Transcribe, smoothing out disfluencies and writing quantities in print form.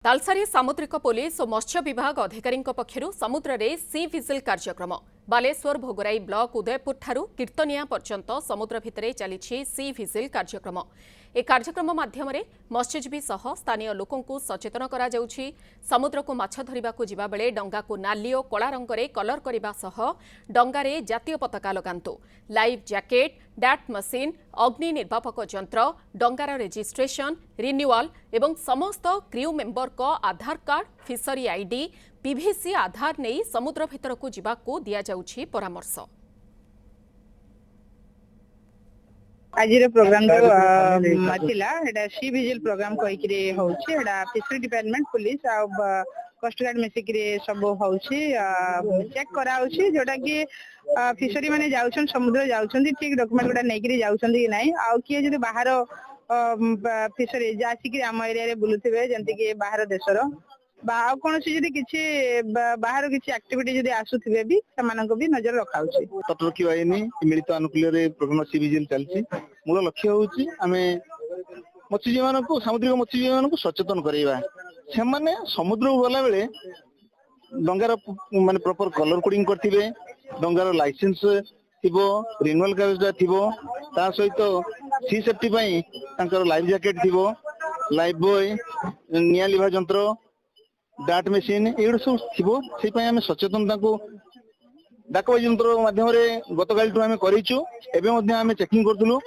Talsari सामुद्रिक police और मत्स्य विभाग अधिकारी पक्षर समुद्र में सी विजिल कार्यक्रम बालेश्वर भोगराई ब्लॉक उदयपुर ठारू कीर्तनिया पर्यंत समुद्र भितर चली सी विजिल कार्यक्रम। ए कार्यक्रम माध्यम मत्स्यजीवी सह स्थानीय लोकंकु सचेतन करा जाउछि। समुद्र को माछ धरिबा को जिबा बेले डंगा को नाली और कला रंगरे कलर करने सह डंगारे जातीय पताका लगांतु। लाइव जैकेट, डैट मशीन, अग्नि निर्वापक यंत्र, डंगार रेजिस्ट्रेशन, रिन्यूअल एवं समस्त क्रू मेंबर को आधार कार्ड, फिशरी आईडी, पीवीसी आधार नहीं समुद्र भितर को जिबाको दिया जाउछि परामर्श। आज प्रोग्राम जो थिला एटा सी विजिल प्रोग्राम कहिकरे होछि। एटा फिशरी डिपार्टमेंट पुलिस आ कोस्ट गार्ड मिसिकरे सब होछि चेक करा होछि जोटा कि फिशरी माने जाउछन समुद्र जाउछन ठीक डॉक्यूमेंट गोटा नेकरी जाउछन कि नाही आ किए जदि बाहर फिशरी जासी कि हम एरिया रे बुलुथिबे जंती कि बाहर देशर बा कोन से जदि किछि बाहर किछि एक्टिविटी जदि आसुथिबे भी समानको भी नजर रखाउछि। तटरक्षी बाहिनी मिलित अनुकूल रे प्रोग्राम सी विजिल चलछि। मूल लक्ष्य होछि आमे मत्स्यजीवी मानको समुद्रिक मत्स्यजीवी मानको सचेतन करैबा। सेमाने समुद्र गला बेले डंगार माने प्रॉपर कलर कोडिंग करथिबे, डंगार लाइसेंस थिबो, रिन्यूअल कागज थिबो, ता सहित सी सेफ्टी पई तांकर लाइफ जैकेट थिबो, लाइफ बॉय, निया लिभा यंत्र, डाट मशीन एगुड़ा सब थिबो। से पई हमें सचेतनता को डाक यंत्र माध्यम रे गतकाल आम करिछु। एबे मध्ये आमे चेकिंग करथुलु